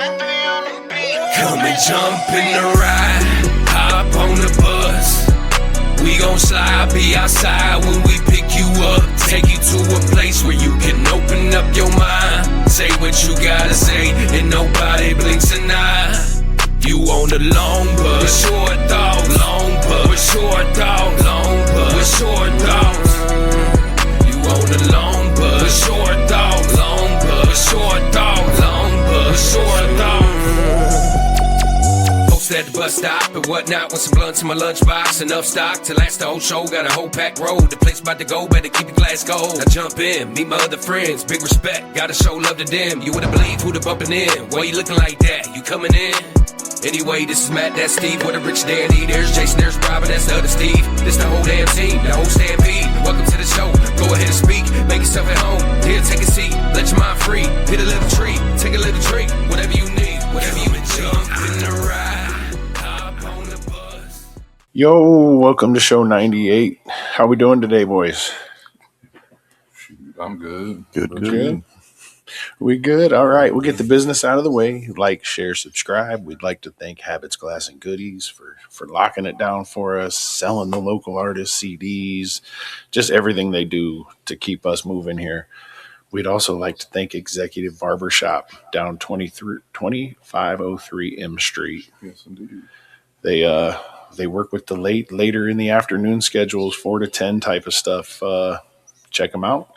Come and jump in the ride, hop on the bus. We gon' slide, be outside when we pick you up. Take you to a place where you can open up your mind. Say what you gotta say, and nobody blinks an eye. You on the long bus, with short dogs, long bus, with short dogs, long bus, with short dogs. You on the long bus, with short dogs, long bus, with short dogs, long bus, with short dogs. At the bus stop and whatnot with some blunts in my lunchbox. Enough stock to last the whole show. Got a whole packed road. The place about to go, better keep your glass cold. Now jump in, meet my other friends. Big respect, gotta show love to them. You wouldn't believe who the bumping in. Why you looking like that? You coming in? Anyway, this is Matt, that's Steve. What a rich dandy. There's Jason, there's Robin, that's the other Steve. This the whole damn team, the whole stampede. Welcome to the show. Go ahead and speak. Make yourself at home. Here, take a seat. Let your mind free. Hit a little tree. Take a little drink. Whatever you need. Whatever you need. Jump in the ride. Yo, welcome to show 98. How we doing today, boys? I'm good. Good. We good? All right. We'll get the business out of the way. Like, share, subscribe. We'd like to thank Habits, Glass, and Goodies for locking it down for us, selling the local artists CDs, just everything they do to keep us moving here. We'd also like to thank Executive Barbershop down 2503 M Street. Yes, indeed. They work with the later in the afternoon schedules, 4 to 10 type of stuff. Check them out.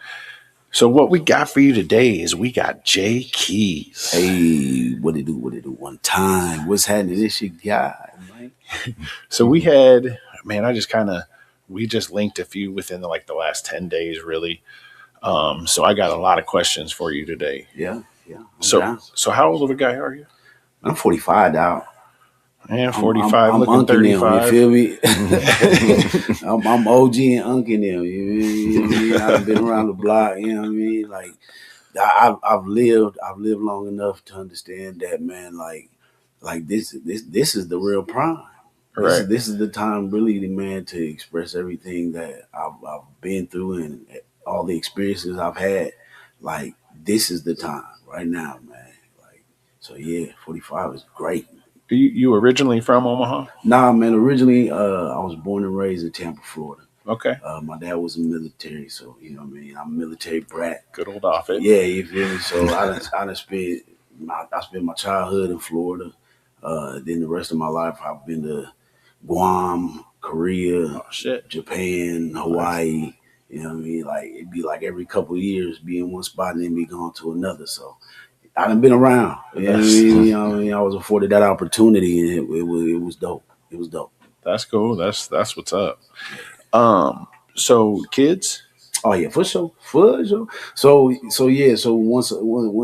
So what we got for you today is we got Jay Keys. Hey, what it do? One time. What's happening? This your guy, man. So we had, we just linked a few within the last 10 days, really. So I got a lot of questions for you today. Yeah. So how old of a guy are you? I'm 45 now. Yeah, 45, I'm looking 35. Them, you feel me? I'm OG and unking them. You know what I mean? I've been around the block. You know what I mean? Like, I've lived long enough to understand that, man. Like this is the real prime. Right. This is the time, really, man, to express everything that I've been through and all the experiences I've had. Like, this is the time right now, man. Like, so yeah, 45 is great. You originally from Omaha? Nah, man. Originally, I was born and raised in Tampa, Florida. Okay. My dad was in the military, so you know what I mean. I'm a military brat. Good old outfit. Yeah, you feel me. So I spent my childhood in Florida. Then the rest of my life, I've been to Guam, Korea, Japan, Hawaii. You know what I mean. Like it'd be like every couple of years, be in one spot and then be going to another. So I done been around. You know what I mean? You know what I mean? I was afforded that opportunity, and it was dope. It was dope. That's cool. That's what's up. So kids? Oh yeah, for sure. So yeah. So once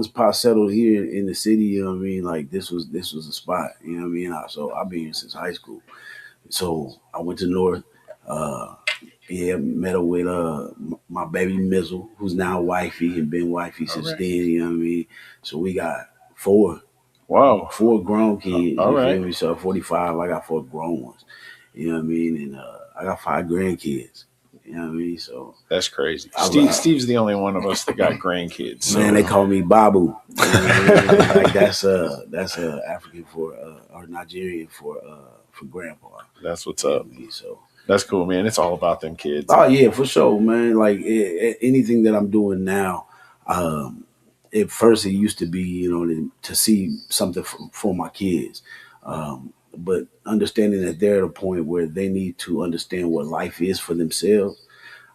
Pop settled here in the city, you know what I mean? Like this was a spot. You know what I mean? So I've been here since high school. So I went to North. Met her with my baby Mizzle, who's now wifey and been wifey since then. You know what I mean? So we got 4. Wow. 4 grown kids. All you right. feel me? So 45, I got 4 grown ones. You know what I mean? And I got 5 grandkids. You know what I mean? So that's crazy. Steve's the only one of us that got grandkids. So. Man, they call me Babu. You know what I mean? Like that's African for or Nigerian for grandpa. That's what's up. You know what I mean? So that's cool, man. It's all about them kids. Oh yeah, for sure, man. Like anything that I'm doing now, at first it used to be, you know, to see something for my kids. But understanding that they're at a point where they need to understand what life is for themselves,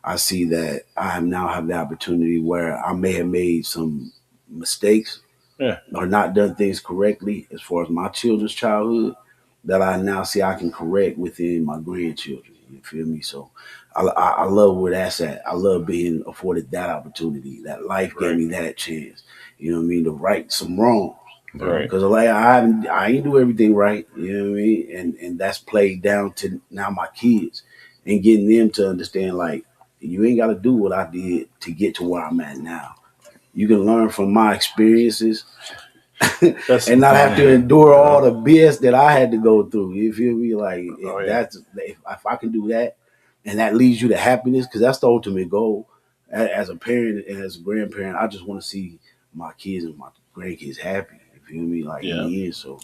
I see that I now have the opportunity where I may have made some mistakes or not done things correctly as far as my children's childhood that I now see I can correct within my grandchildren. You feel me? So I love where that's at. I love being afforded that opportunity. That life gave me that chance. You know what I mean? To right some wrongs. Right. Because like I ain't do everything right. You know what I mean? And that's played down to now my kids and getting them to understand like you ain't got to do what I did to get to where I'm at now. You can learn from my experiences. And not have to endure all the BS that I had to go through. You feel me? Like if I can do that, and that leads you to happiness, because that's the ultimate goal. As a parent and as a grandparent, I just want to see my kids and my grandkids happy. You feel me? Like Yeah. he is. So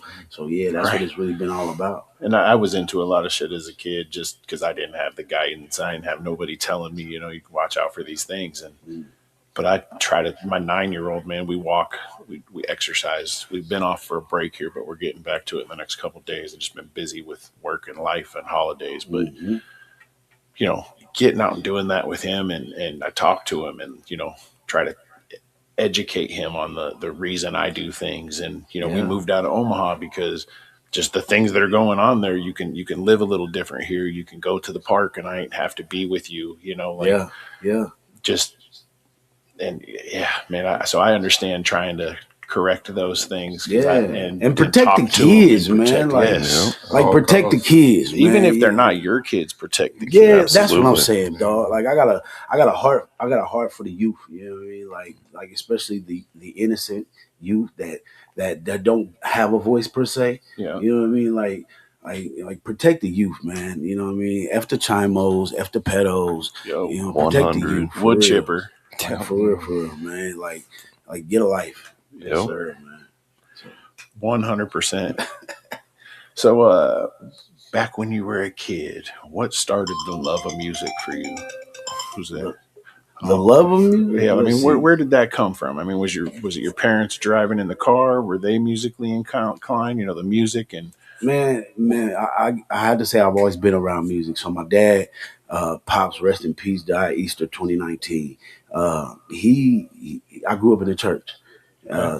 yeah, that's what Right. it's really been all about. And I was into a lot of shit as a kid just because I didn't have the guidance. I didn't have nobody telling me, you can watch out for these things. But I try to, my 9-year-old, man, we walk, we exercise. We've been off for a break here, but we're getting back to it in the next couple of days. I've just been busy with work and life and holidays. But, Mm-hmm. Getting out and doing that with him and I talk to him and, try to educate him on the reason I do things. And, we Yeah. moved out of Omaha because just the things that are going on there, you can live a little different here. You can go to the park and I ain't have to be with you, Yeah. just, and yeah, man. So I understand trying to correct those things. Yeah. And protect talk the to 'em kids, and man. protect- Like, yes. like All protect the across. kids, man. Even if they're Yeah. not your kids, protect the kids. Yeah, that's what I'm Absolutely. saying, dog. Like I got a heart for the youth. You know what I mean? Like especially the innocent youth that don't have a voice per se. Yeah. You know what I mean? Like protect the youth, man. You know what I mean? F the chimos, F the pedos. Yo, Protect the 100. youth. for wood real. chipper. Like, for real, man. Like get a life. Yes, Yep. sir, man. 100%. So, back when you were a kid, what started the love of music for you? Who's that? The love of music. Yeah, I Let's mean, see. where did that come from? I mean, was it your parents driving in the car? Were they musically inclined? The music and Man, I had to say I've always been around music. So my dad, pops, rest in peace, died Easter 2019. I grew up in the church.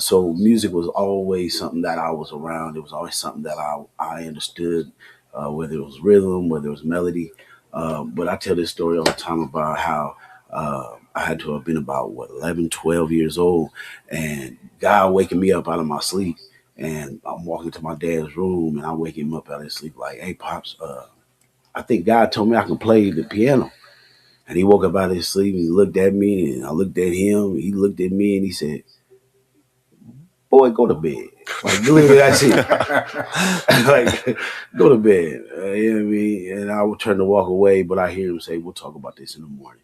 So music was always something that I was around. It was always something that I understood, whether it was rhythm, whether it was melody. But I tell this story all the time about how I had to have been about 11, 12 years old, and God waking me up out of my sleep. And I'm walking to my dad's room, and I wake him up out of his sleep, like, "Hey, pops, I think God told me I can play the piano." And he woke up out of his sleep, and he looked at me, and I looked at him. He looked at me, and he said, "Boy, go to bed." Like literally, that's it. Like, go to bed. You know what I mean? And I would turn to walk away, but I hear him say, "We'll talk about this in the morning."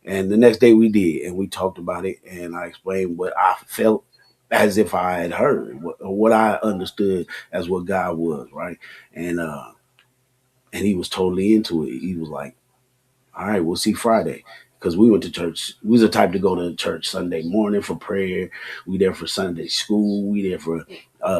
And the next day we did, and we talked about it, and I explained what I felt as if I had heard, what I understood as what God was, right? And he was totally into it. He was like, "All right, we'll see Friday." Because we went to church. We was the type to go to church Sunday morning for prayer. We there for Sunday school. We there for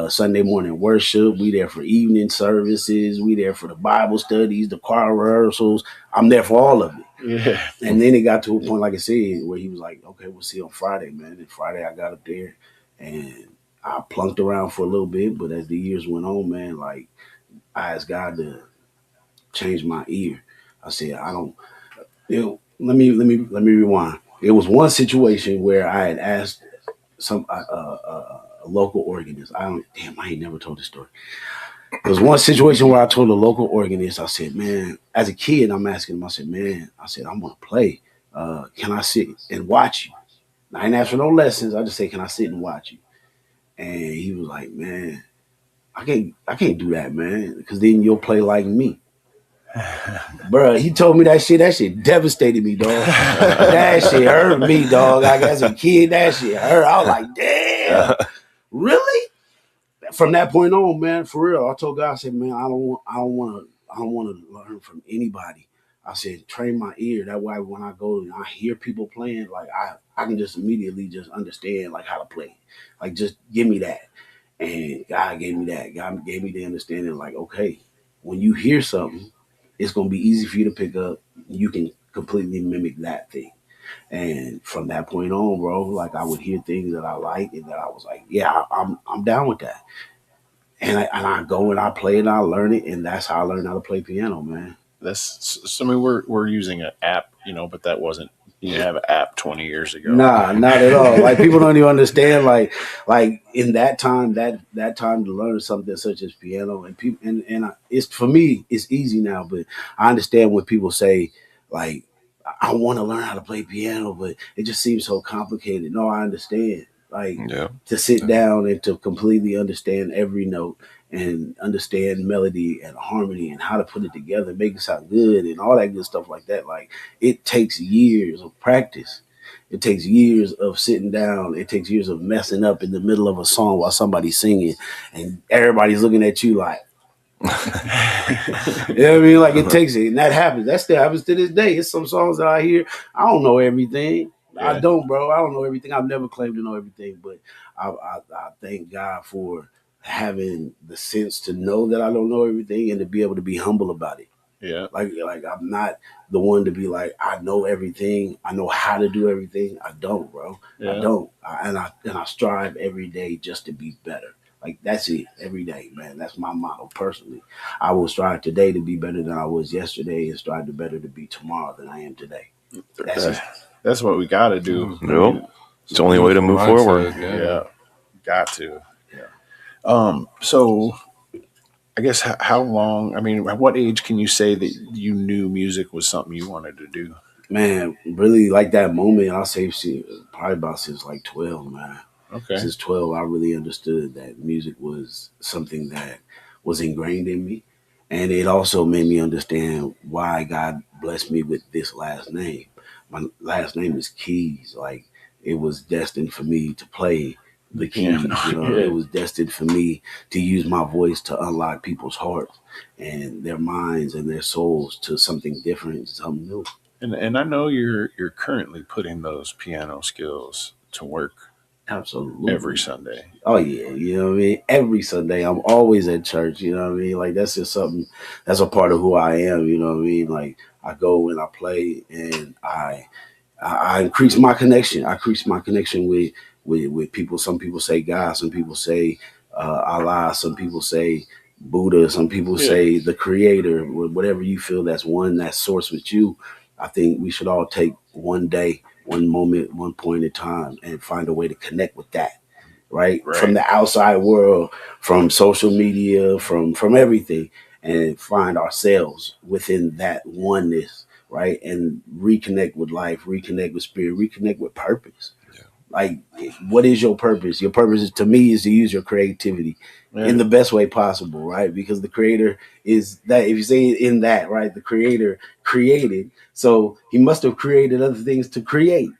Sunday morning worship. We there for evening services. We there for the Bible studies, the choir rehearsals. I'm there for all of it. yeah, And then it got to a point, like I said, where he was like, "Okay, we'll see you on Friday, man." And Friday I got up there and I plunked around for a little bit. But as the years went on, man, like I asked God to change my ear. I said, I don't. Let me rewind. It was one situation where I had asked some a local organist. I ain't never told this story. There was one situation where I told a local organist, I said, "Man," as a kid, I'm asking him, I said, "Man," I said, "I'm gonna play. Can I sit and watch you?" I ain't asked for no lessons. I just say, "Can I sit and watch you?" And he was like, "Man, I can't do that, man, because then you'll play like me." Bruh, he told me that shit. That shit devastated me, dog. That shit hurt me, dog. Like as a kid, that shit hurt. I was like, "Damn, really?" From that point on, man, for real, I told God, I said, "Man, I don't want to learn from anybody." I said, "Train my ear. That way, when I go and I hear people playing, like I can just immediately just understand like how to play. Like just give me that." And God gave me that. God gave me the understanding, like, okay, when you hear something, it's gonna be easy for you to pick up. You can completely mimic that thing. And from that point on, bro, like I would hear things that I like and that I was like, "Yeah, I'm down with that." And I go and I play it and I learn it, and that's how I learned how to play piano, man. that's. So, I mean, we're using an app, but that wasn't. You didn't have an app 20 years ago. Nah, not at all. Like people don't even understand. Like in that time, that time to learn something such as piano, and people it's for me, it's easy now. But I understand when people say like, "I want to learn how to play piano," but it just seems so complicated. No, I understand. Like Yeah. to sit down and to completely understand every note and understand melody and harmony and how to put it together, make it sound good and all that good stuff like that. Like it takes years of practice. It takes years of sitting down. It takes years of messing up in the middle of a song while somebody's singing, and everybody's looking at you like, you know what I mean? Like it takes it, and that happens. That still happens to this day. It's some songs that I hear. I don't know everything. I Yeah. don't, bro. I don't know everything. I've never claimed to know everything, but I thank God for having the sense to know that I don't know everything and to be able to be humble about it. Yeah. Like I'm not the one to be like, I know everything. I know how to do everything. I don't, bro. Yeah. I don't. And I strive every day just to be better. Like that's it. Every day, man. That's my motto personally. I will strive today to be better than I was yesterday and strive to better to be tomorrow than I am today. That's it. That's what we got to do. Nope. It's the only way to move forward. Yeah. Got to. So I guess how long, I mean, at what age can you say that you knew music was something you wanted to do? Man, really like that moment, I'll say shit, probably about since like 12, man. Okay. Since 12, I really understood that music was something that was ingrained in me. And it also made me understand why God blessed me with this last name. My last name is Keys. Like it was destined for me to play the keys. You know, Yeah. it was destined for me to use my voice to unlock people's hearts and their minds and their souls to something different, something new. And I know you're currently putting those piano skills to work Absolutely. every Sunday. Oh yeah, you know what I mean? Every Sunday I'm always at church, you know what I mean? Like that's just something that's a part of who I am, you know what I mean? Like I go and I play and I increase my connection. I increase my connection with people. Some people say God, some people say Allah, some people say Buddha, some people Yeah. say the creator, whatever you feel that's one that source with you. I think we should all take one day, one moment, one point in time and find a way to connect with that. Right? Right. From the outside world, from social media, from everything, and find ourselves within that oneness, right? And reconnect with life, reconnect with spirit, reconnect with purpose. Like, what is your purpose? Your purpose is, to me, is to use your creativity Yeah. in the best way possible, right? Because the creator is that, if you say it in that, right, the creator created, so he must have created other things to create,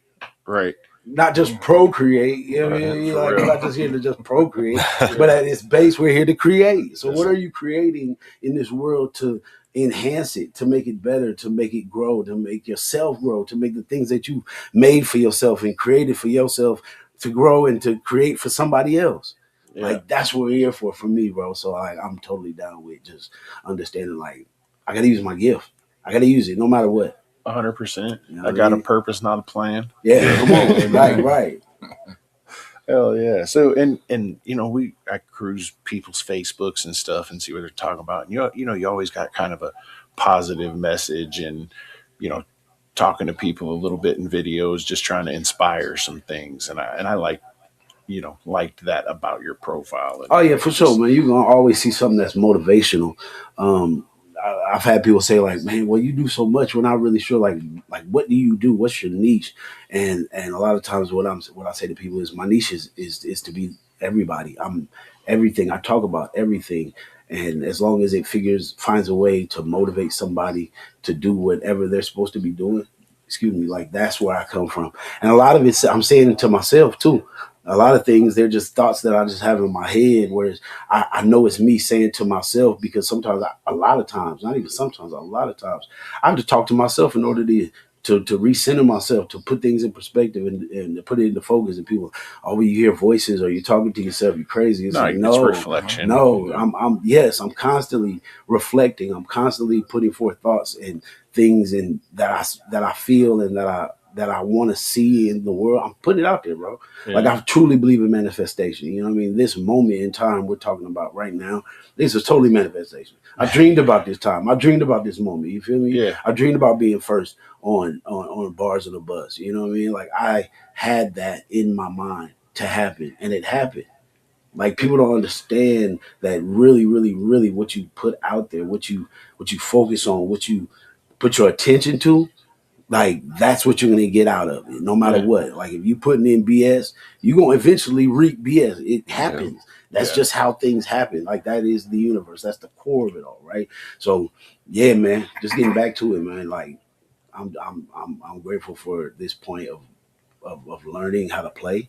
Right. not just procreate. You know what I Right, mean? for Like, real. we're not just here to just procreate, but at its base, we're here to create. So, what are you creating in this world to enhance it, to make it better, to make it grow, to make yourself grow, to make the things that you made for yourself and created for yourself to grow and to create for somebody else? Yeah. Like that's what we're here for me, bro. So I'm totally down with just understanding. Like I gotta use my gift. I gotta use it no matter what. 100%. You know I what got I a mean? purpose, not a plan. Yeah, come on, right. Hell yeah. So and you know, I cruise people's Facebooks and stuff and see what they're talking about. And you always got kind of a positive message and you know, talking to people a little bit in videos, just trying to inspire some things. And I liked that about your profile. And Oh yeah, for sure, man. You're gonna always see something that's motivational. I've had people say like, "Man, well, you do so much. We're not really sure. Like, what do you do? What's your niche?" And a lot of times, what I say to people is, my niche is to be everybody. I'm everything. I talk about everything, and as long as it finds a way to motivate somebody to do whatever they're supposed to be doing, excuse me, like that's where I come from. And a lot of it, I'm saying it to myself too. A lot of things, they're just thoughts that I just have in my head, whereas I know it's me saying to myself, because sometimes, a lot of times, not even sometimes, a lot of times, I have to talk to myself in order to recenter myself, to put things in perspective and to put it into focus. And people, oh, when you hear voices or you're talking to yourself, you're crazy. It's like, it's no, reflection. no, I'm constantly reflecting. I'm constantly putting forth thoughts and things and that I feel and that I want to see in the world. I'm putting it out there, bro. Yeah. Like I truly believe in manifestation. You know what I mean? This moment in time we're talking about right now, this is totally manifestation. I dreamed about this time. I dreamed about this moment. You feel me? Yeah. I dreamed about being first on bars of the bus. You know what I mean? Like I had that in my mind to happen, and it happened. Like people don't understand that really, really, really what you put out there, what you focus on, what you put your attention to, like that's what you're gonna get out of it, no matter Yeah. what. Like if you putting in BS, you're gonna eventually reap BS. It happens. That's Yeah. just how things happen. Like that is the universe. That's the core of it all, right? So yeah, man. Just getting back to it, man. Like I'm grateful for this point of of learning how to play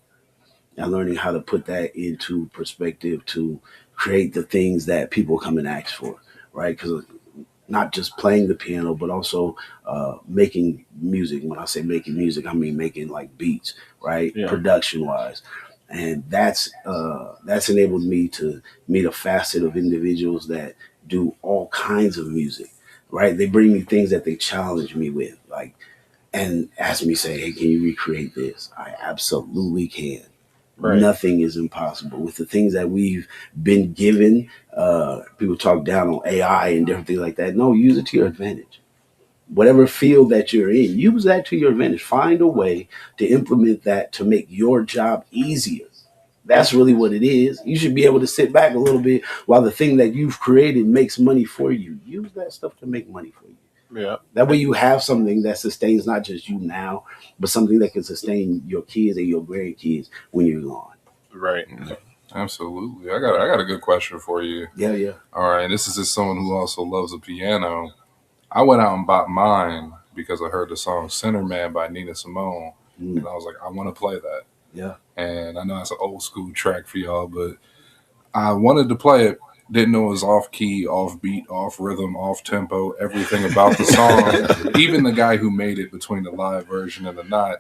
and learning how to put that into perspective to create the things that people come and ask for, right? Because not just playing the piano, but also making music. When I say making music, I mean making like beats, right? Yeah. Production wise. And that's enabled me to meet a facet of individuals that do all kinds of music, right? They bring me things that they challenge me with, like, and ask me, say, hey, can you recreate this? I absolutely can. Right. Nothing is impossible with the things that we've been given. People talk down on AI and different things like that. No, use it to your advantage. Whatever field that you're in, use that to your advantage. Find a way to implement that to make your job easier. That's really what it is. You should be able to sit back a little bit while the thing that you've created makes money for you. Use that stuff to make money for you. Yeah. That way you have something that sustains not just you now, but something that can sustain your kids and your grandkids when you're gone. Right. Absolutely. I got a good question for you. Yeah. All right. This is just someone who also loves the piano. I went out and bought mine because I heard the song Center Man by Nina Simone. And I was like, I want to play that. Yeah. And I know that's an old school track for y'all, but I wanted to play it. Didn't know it was off key, off beat, off rhythm, off tempo, everything about the song. Even the guy who made it between the live version and the not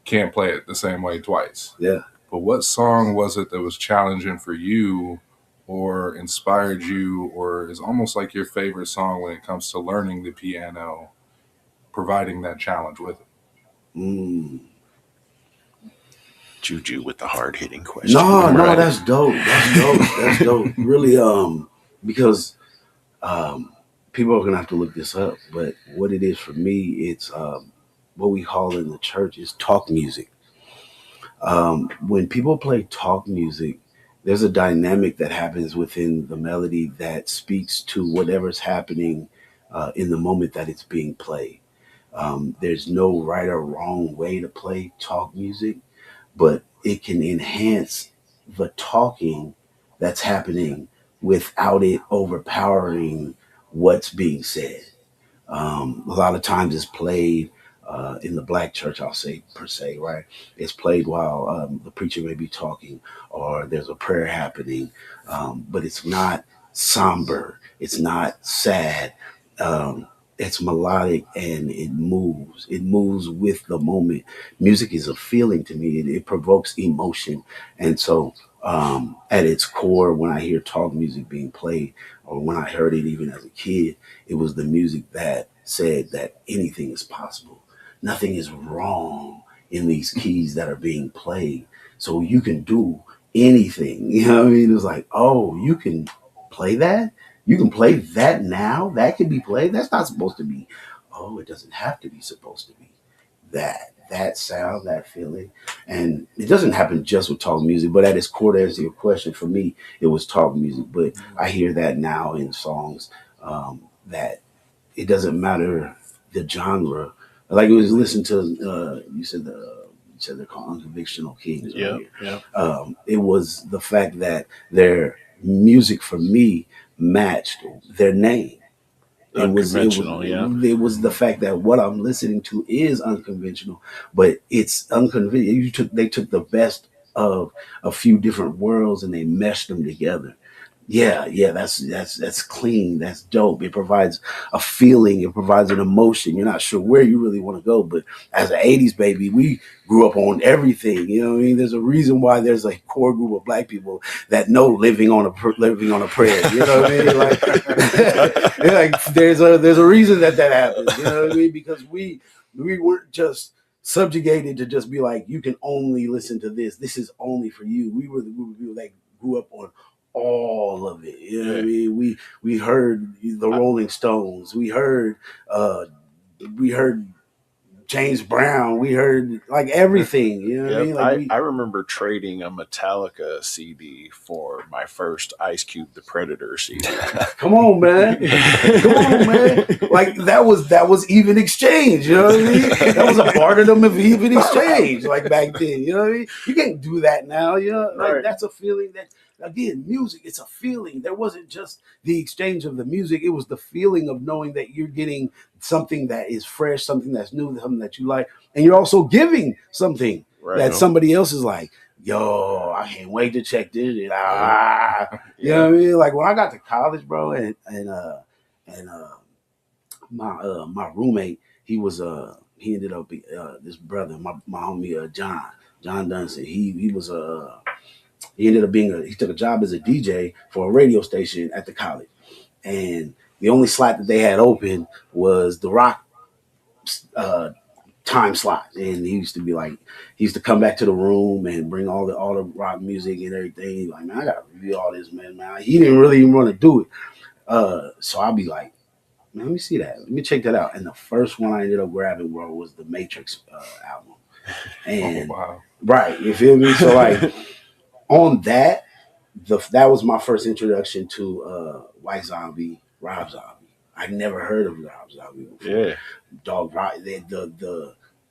can't play it the same way twice. Yeah. But what song was it that was challenging for you or inspired you or is almost like your favorite song when it comes to learning the piano, providing that challenge with it? Juju with the hard hitting question. No, Right. that's dope. That's dope. Really, because people are gonna have to look this up. But what it is for me, it's what we call in the church is talk music. When people play talk music, there's a dynamic that happens within the melody that speaks to whatever's happening in the moment that it's being played. There's no right or wrong way to play talk music, but it can enhance the talking that's happening without it overpowering what's being said. A lot of times it's played in the black church, I'll say per se, right? It's played while the preacher may be talking or there's a prayer happening, but it's not somber. It's not sad. It's melodic and it moves. It moves with the moment. Music is a feeling to me. It provokes emotion. And so at its core, when I hear talk music being played, or when I heard it even as a kid, it was the music that said that anything is possible. Nothing is wrong in these keys that are being played. So you can do anything. You know what I mean? It's like, oh, you can play that? You can play that now? That can be played? That's not supposed to be. Oh, it doesn't have to be supposed to be. That sound, that feeling. And it doesn't happen just with talk music, but at its core, to answer your question, for me, it was talk music. But I hear that now in songs that it doesn't matter the genre. Like it was listen to you said they're called Unconventional Kings. Yeah. Right? Yeah. It was the fact that their music for me matched their name. Unconventional, It was the fact that what I'm listening to is unconventional, but it's unconventional. They took the best of a few different worlds and they meshed them together. Yeah, that's clean. That's dope. It provides a feeling. It provides an emotion. You're not sure where you really want to go, but as an '80s baby, we grew up on everything. You know what I mean? There's a reason why there's a core group of black people that know living on a prayer. You know what I mean? Like there's a reason that happens. You know what I mean? Because we weren't just subjugated to just be like, you can only listen to this. This is only for you. We were the group of people that grew up on all of it. You know what I mean? We heard the Rolling Stones. We heard James Brown. We heard like everything. You know what I mean? Like I remember trading a Metallica CD for my first Ice Cube the Predator CD. Come on, man. Like that was even exchange. You know what I mean? That was a part of them of even exchange. Like back then. You know what I mean? You can't do that now. You know, like Right. that's a feeling that. Again, music, it's a feeling. There wasn't just the exchange of the music. It was the feeling of knowing that you're getting something that is fresh, something that's new, something that you like, and you're also giving something that somebody else is like, yo, I can't wait to check this. You know what I mean? Like when I got to college, bro, and my roommate, he ended up this brother, my homie John Dunson. He ended up he took a job as a DJ for a radio station at the college, and the only slot that they had open was the rock time slot. And he used to come back to the room and bring all the rock music and everything. He's like, man, I gotta review all this, man. He didn't really even want to do it. So I'll be like, man, let me see that. Let me check that out. And the first one I ended up grabbing, bro, was the Matrix album. And right, you feel me? So like on that, that was my first introduction to White Zombie, Rob Zombie. I never heard of Rob Zombie before. Yeah, dog.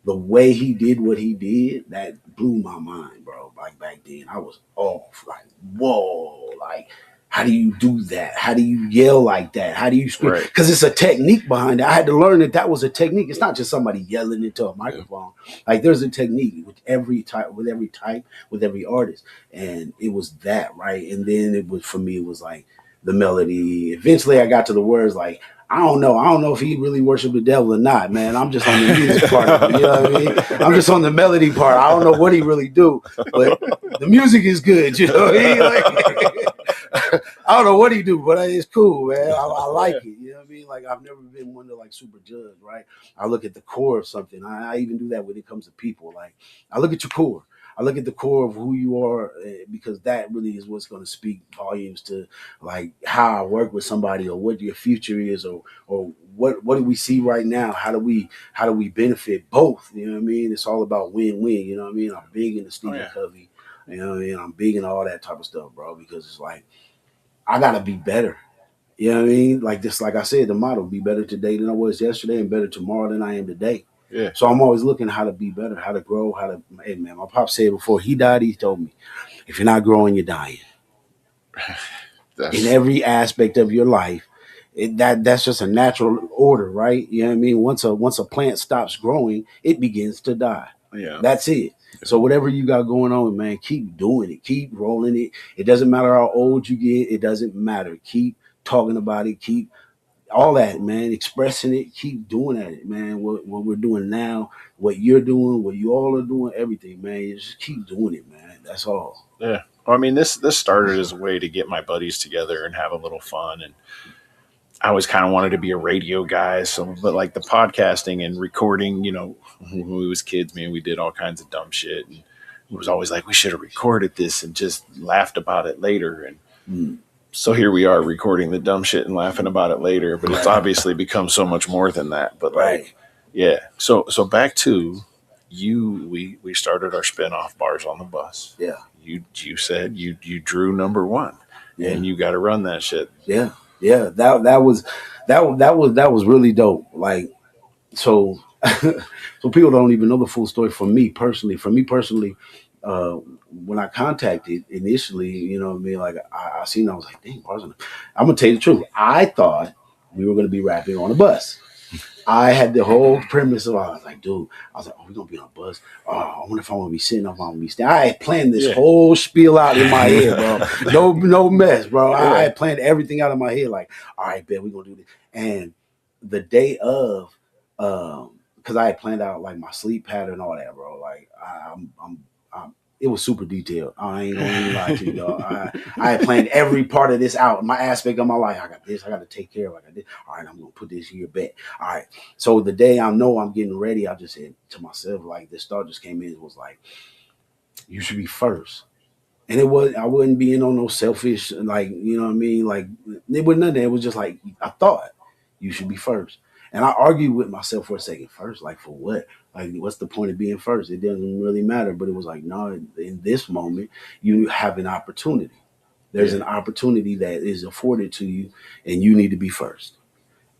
The way he did what he did, that blew my mind, bro. Like back then, I was off. Like, whoa, like. How do you do that? How do you yell like that? How do you scream? Because it's a technique behind it. I had to learn that was a technique. It's not just somebody yelling into a microphone. Like there's a technique with every type, with every artist. And it was that, right? And then for me, it was like the melody. Eventually I got to the words like, I don't know if he really worshiped the devil or not, man. I'm just on the music part of it, you know what I mean? I'm just on the melody part. I don't know what he really do, but the music is good, you know what I mean? Like, I don't know what he do, but it's cool, man. I like it, you know what I mean? Like I've never been one to like super judge, right? I look at the core of something. I even do that when it comes to people. Like I look at your core. I look at the core of who you are because that really is what's going to speak volumes to like how I work with somebody or what your future is or what do we see right now? How do we benefit both? You know what I mean? It's all about win-win. You know what I mean? I'm big into Stephen Covey. You know what I mean? I'm big into all that type of stuff, bro, because it's like I got to be better. You know what I mean? Like this, like I said, the motto, be better today than I was yesterday and better tomorrow than I am today. Yeah. So I'm always looking how to be better, how to grow, hey man, my pop said before he died, he told me, if you're not growing, you're dying. In every aspect of your life, that's just a natural order, right? You know what I mean? Once a plant stops growing, it begins to die. Yeah. That's it. So whatever you got going on, man, keep doing it. Keep rolling it. It doesn't matter how old you get. It doesn't matter. Keep talking about it. Keep all that, man, expressing it, keep doing it, man. What we're doing now, what you're doing, what you all are doing, everything, man. You just keep doing it, man. That's all. Yeah. Well, I mean, this started as a way to get my buddies together and have a little fun. And I always kind of wanted to be a radio guy. But like the podcasting and recording, you know, when we was kids, man, we did all kinds of dumb shit. And it was always like, we should have recorded this and just laughed about it later. And so here we are recording the dumb shit and laughing about it later, but it's obviously become so much more than that. But like, yeah. So back to you, we started our spinoff Bars on the Bus. Yeah. You said you drew number one, and you got to run that shit. Yeah. Yeah. That was really dope. Like, so people don't even know the full story. For me personally, when I contacted initially, you know what I mean? Like I seen, I was like, dang, I'm going to tell you the truth. I thought we were going to be rapping on a bus. I had the whole premise of, I was like, oh, we're going to be on a bus. Oh, I wonder if I'm going to be sitting up, I'm going to be standing. I had planned this whole spiel out in my head, bro. No mess, bro. I had planned everything out in my head. Like, all right, Ben, we're going to do this. And the day of, because I had planned out like my sleep pattern and all that, bro. Like it was super detailed. I ain't gonna even lie to you, dog. I had planned every part of this out, my aspect of my life. I got this, I got to take care of. I got this. All right, I'm gonna put this here, bet. All right. So the day I know I'm getting ready, I just said to myself, like this thought just came in. It was like, you should be first. And I wasn't being on no selfish, like, you know what I mean? Like it was nothing. It was just like, I thought you should be first. And I argued with myself for a second. First, like for what? Like, what's the point of being first? It doesn't really matter. But it was like, no, in this moment, you have an opportunity. There's an opportunity that is afforded to you, and you need to be first.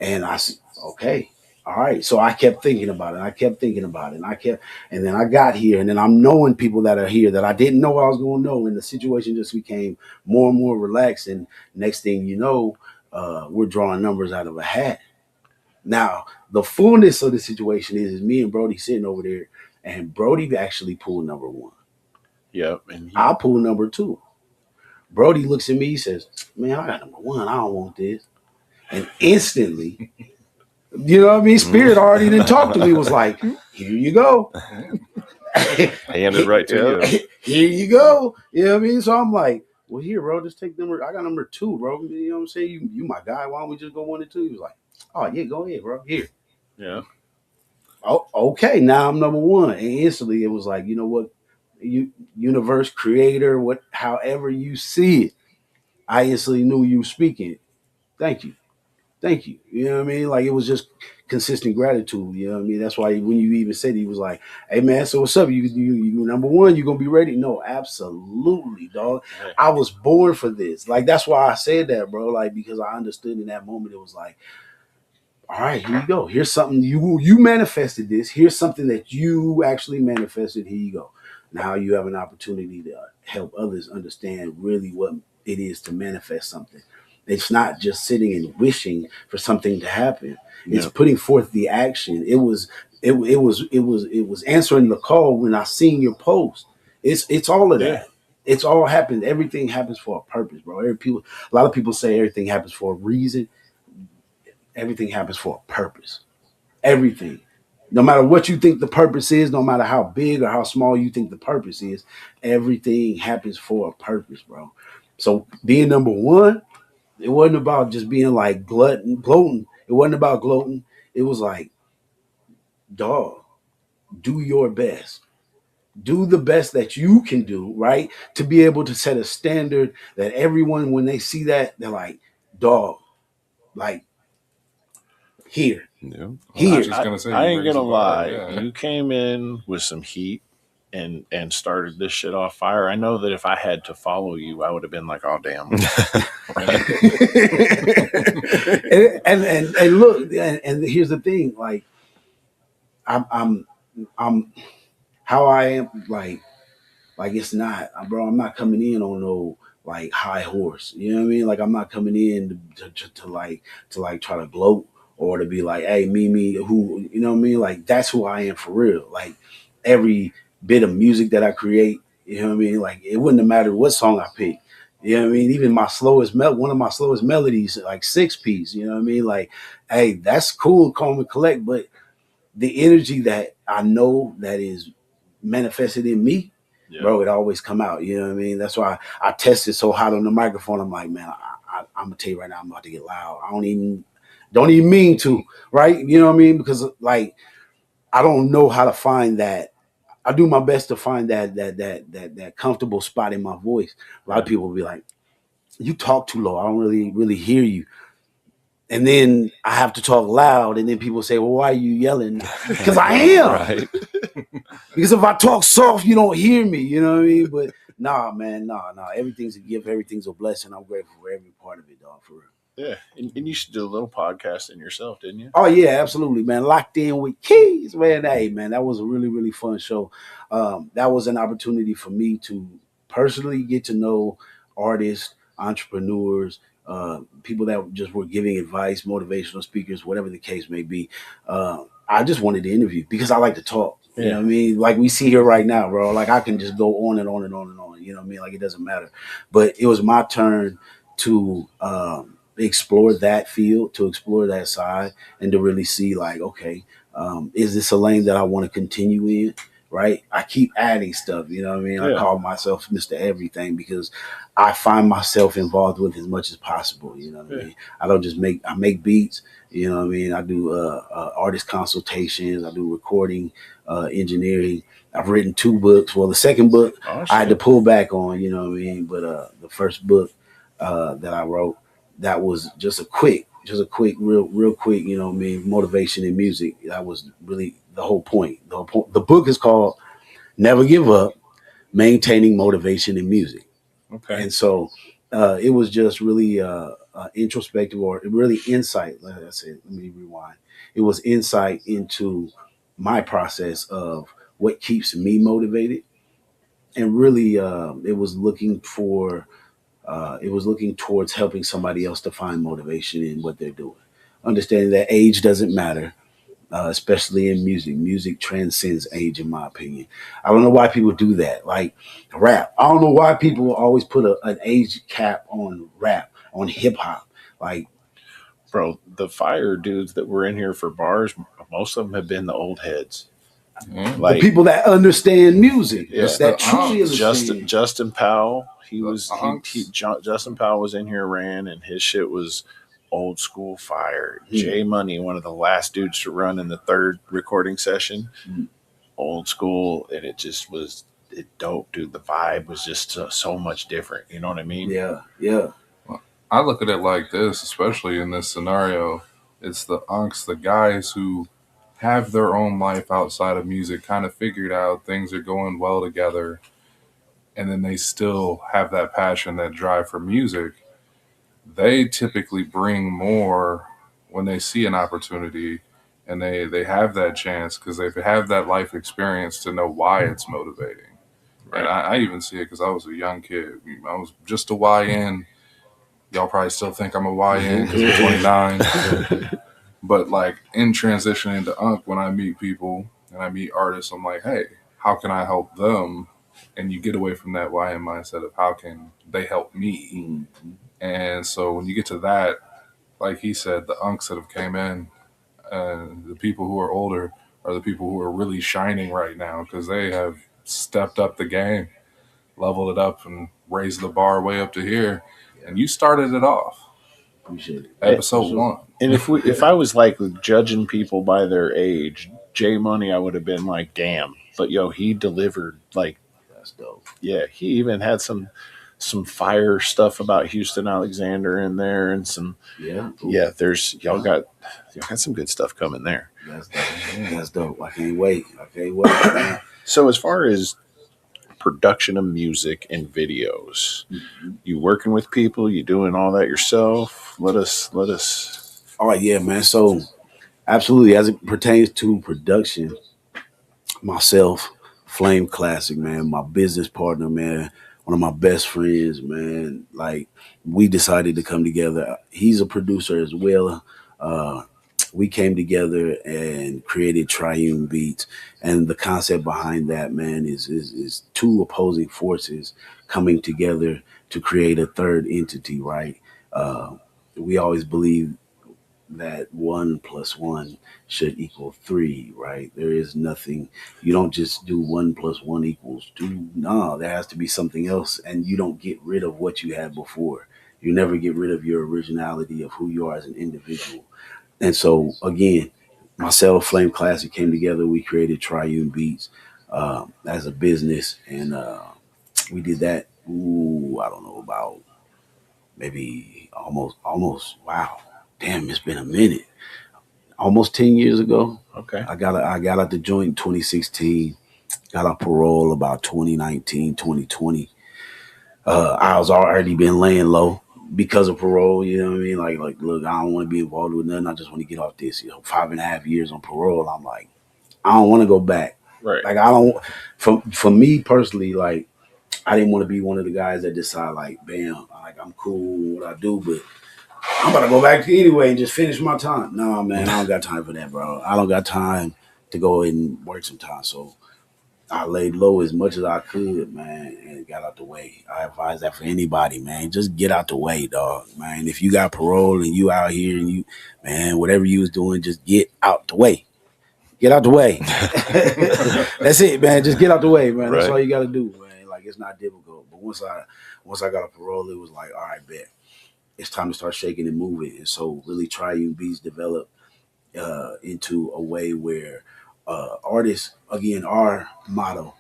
And I said, okay, all right. So I kept thinking about it. And then I got here, and then I'm knowing people that are here that I didn't know I was going to know. And the situation just became more and more relaxed. And next thing you know, we're drawing numbers out of a hat. Now, the fullness of the situation is me and Brody sitting over there, and Brody actually pulled number one. Yep. And I pulled number two. Brody looks at me, he says, "Man, I got number one. I don't want this." And instantly, you know what I mean? Spirit already didn't talk to me, was like, "Here you go." Handed right to you. Here you go. You know what I mean? So I'm like, well, here, bro, just take number. I got number two, bro. You know what I'm saying? You my guy. Why don't we just go 1 and 2? He was like, oh yeah, go ahead, bro. Here. Yeah. Oh, okay. Now I'm number one. And instantly it was like, you know what? Universe, creator, what, however you see it, I instantly knew you speaking. Thank you. Thank you. You know what I mean? Like, it was just consistent gratitude. You know what I mean? That's why when you even said, he was like, "Hey man, so what's up? You number one, you gonna be ready?" No, absolutely, dog. Yeah. I was born for this. Like, that's why I said that, bro. Like, because I understood in that moment, it was like, all right, here you go. Here's something you manifested this. Here's something that you actually manifested. Here you go. Now you have an opportunity to help others understand really what it is to manifest something. It's not just sitting and wishing for something to happen. It's putting forth the action. It was answering the call when I seen your post. It's all of that. Yeah. It's all happened. Everything happens for a purpose, bro. A lot of people say everything happens for a reason. Everything happens for a purpose. Everything. No matter what you think the purpose is, no matter how big or how small you think the purpose is, everything happens for a purpose, bro. So being number one, it wasn't about just being like gloating. It wasn't about gloating. It was like, dog, do your best. Do the best that you can do, right? To be able to set a standard that everyone, when they see that, they're like, dog, like, here. Yeah. Here. I was just gonna say, I you ain't raised gonna the bar, lie. yeah. You came in with some heat and started this shit off fire. I know that if I had to follow you, I would have been like, oh damn. and look, and here's the thing, like, I'm how I am, like it's not, bro. I'm not coming in on no like high horse. You know what I mean? Like, I'm not coming in to try to gloat or to be like, hey, me, who, you know what I mean? Like, that's who I am for real. Like, every bit of music that I create, you know what I mean? Like, it wouldn't have mattered what song I picked. You know what I mean? Even one of my slowest melodies, like 6-piece. You know what I mean? Like, hey, that's cool, calm and collect, but the energy that I know that is manifested in me, bro, it always come out. You know what I mean? That's why I tested so hot on the microphone. I'm like, man, I'm gonna tell you right now, I'm about to get loud. I don't even mean to, right? You know what I mean? Because, like, I don't know how to find that. I do my best to find that comfortable spot in my voice. A lot of people will be like, you talk too low. I don't really hear you. And then I have to talk loud, and then people say, well, why are you yelling? Because I am. Right. Because if I talk soft, you don't hear me. You know what I mean? But nah, man, nah. Everything's a gift. Everything's a blessing. I'm grateful for every part of it, dog, for real. Yeah. And you should do a little podcasting yourself, didn't you? Oh, yeah, absolutely, man. Locked in with Keys, man. Hey, man, that was a really, really fun show. That was an opportunity for me to personally get to know artists, entrepreneurs, people that just were giving advice, motivational speakers, whatever the case may be. I just wanted to interview because I like to talk. You know what I mean? Like we see here right now, bro. Like, I can just go on and on and on and on. You know what I mean? Like, it doesn't matter. But it was my turn to explore that field, to explore that side, and to really see, like, okay, is this a lane that I want to continue in? Right? I keep adding stuff. You know what I mean? I call myself Mr. Everything because I find myself involved with as much as possible. You know what I mean? I don't just I make beats. You know what I mean? I do artist consultations. I do recording, engineering. I've written 2 books. Well, the second book I had to pull back on, you know what I mean? But the first book that I wrote, that was just a quick, real quick, you know what I mean, motivation in music. That was really the whole point. The book is called Never Give Up, Maintaining Motivation in Music. Okay. And so it was just really introspective, or really insight. Like I said, let me rewind. It was insight into my process of what keeps me motivated. And really, it was looking towards helping somebody else to find motivation in what they're doing. understanding that age doesn't matter, especially in music. Music transcends age, in my opinion. I don't know why people do that. Like rap, I don't know why people always put an age cap on rap, on hip hop. Like, Bro, the fire dudes that were in here for bars, most of them have been the old heads. Yeah. the Like people that understand music, Yeah. that truly understand. Justin Powell, Unks. Justin Powell was in here, ran, and his shit was old school fire. Hmm. J Money, one of the last dudes to run in the third recording session, Hmm. old school, and it just was dope, dude. The vibe was just so much different. You know what I mean? Yeah, yeah. I look at it like this, especially in this scenario. It's the unks, the guys who have their own life outside of music, kind of figured out things are going well together, and then they still have that passion, that drive for music. They typically bring more when they see an opportunity and they have that chance because they have that life experience to know why it's motivating. And I even see it because I was a young kid. I was just a YN. Y'all probably still think I'm a YN because I'm 29. But like in transitioning to Unk, when I meet people and I meet artists, I'm like, hey, how can I help them? And you get away from that YN mindset of how can they help me? Mhm. And so when you get to that, like he said, the Unks that have came in, the people who are older are the people who are really shining right now because they have stepped up the game, leveled it up, and raised the bar way up to here. And you started it off, Appreciate it. episode one. And if I was like judging people by their age, J Money, I would have been like, damn. But yo, he delivered. Like, That's dope. yeah, he even had some fire stuff about Houston Alexander in there, and some Yeah, There's y'all got some good stuff coming there. That's dope. That's dope. I can't wait. Man. So as far as production of music and videos, you working with people, you doing all that yourself? Let us. All right, yeah, man. So absolutely, as it pertains to production, myself, Flame Classic, man, my business partner, man, one of my best friends, man. Like we decided to come together. He's a producer as well. Uh, we came together and created Triune Beats, and the concept behind that, man, is two opposing forces coming together to create a third entity, right? Uh, we always believe that 1 + 1 should equal 3, right? There is nothing, you don't just do 1 + 1 = 2. No, there has to be something else, and you don't get rid of what you had before. You never get rid of your originality of who you are as an individual. And so, again, myself, Flame Classic came together. We created Triune Beats as a business, and we did that. I don't know, about maybe almost. Wow, damn, it's been a minute. Almost 10 years ago. Okay. I got out the joint in 2016. Got on parole about 2019, 2020. I was already been laying low because of parole. You know what I mean? Like, look, I don't want to be involved with nothing. I just want to get off this. 5.5 years on parole. I'm like, I don't want to go back. Right. Like, I don't. For me personally, like, I didn't want to be one of the guys that decide, like, bam, like I'm cool with what I do, but I'm about to go back anyway and just finish my time. No, man, I don't got time for that, bro. I don't got time to go and work some time. So I laid low as much as I could, man, and got out the way. I advise that for anybody, man. Just get out the way, dog, man. If you got parole and you out here and you, man, whatever you was doing, just get out the way. Get out the way. That's it, man. Just get out the way, man. That's Right. all you got to do, man. Like, it's not difficult. But once I got a parole, it was like, all right, bet. It's time to start shaking and moving. And so really Triune Beats developed into a way where artists, again, our motto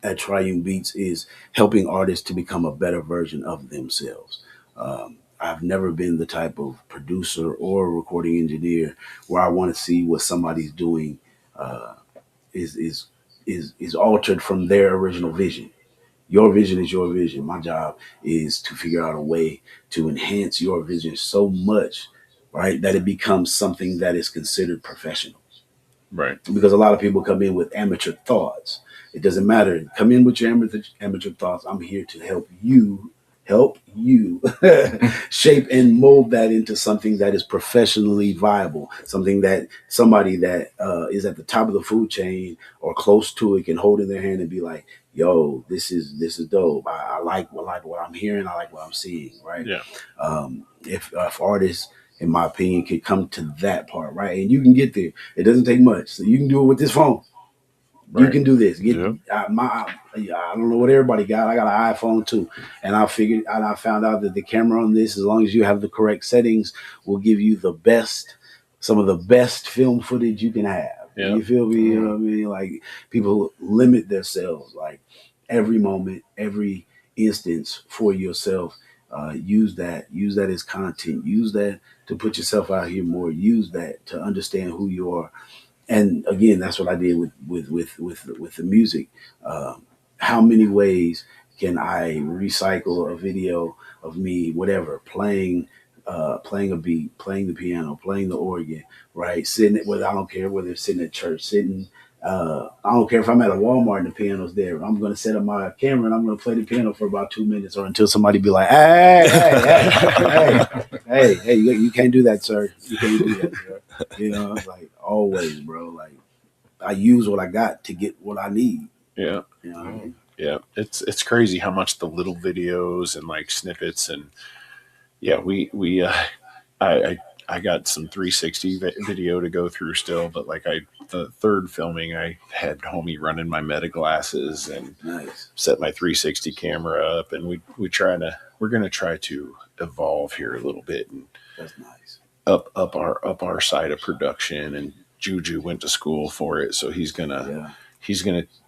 at Triune Beats is helping artists to become a better version of themselves. I've never been the type of producer or recording engineer where I want to see what somebody's doing uh, is altered from their original vision. Your vision is your vision. My job is to figure out a way to enhance your vision so much, right, that it becomes something that is considered professional. Right. Because a lot of people come in with amateur thoughts. It doesn't matter. Come in with your amateur thoughts. I'm here to help you shape and mold that into something that is professionally viable, something that somebody that is at the top of the food chain or close to it can hold in their hand and be like, yo, this is dope. I like what I'm hearing. I like what I'm seeing. Right. Yeah. If artists, in my opinion, can come to that part, right, and you can get there. It doesn't take much. So you can do it with this phone. You Right. can do this. Get Yep. I don't know what everybody got. I got an iPhone too, and I found out that the camera on this, as long as you have the correct settings, will give you some of the best film footage you can have. Yeah. You feel me? You know what I mean? Like, people limit themselves, like, every moment, every instance for yourself. Use that as content. Use that to put yourself out here more. Use that to understand who you are. And again, that's what I did with the music. How many ways can I recycle a video of me, whatever, playing a beat, playing the piano, playing the organ, right? Sitting, whether I don't care whether it's sitting at church, sitting. I don't care if I'm at a Walmart and the piano's there. I'm going to set up my camera and I'm going to play the piano for about 2 minutes, or until somebody be like, hey, you can't do that, sir. You can't do that, sir. You know, it's like, always, bro. Like, I use what I got to get what I need. Yeah. You know what I mean? Yeah. It's crazy how much the little videos and like snippets, and yeah, I got some 360 video to go through still, but like the third filming, I had homie running my meta glasses and Nice. set my 360 camera up, and we're going to try to evolve here a little bit and That's nice. up our side of production. And Juju went to school for it, so he's gonna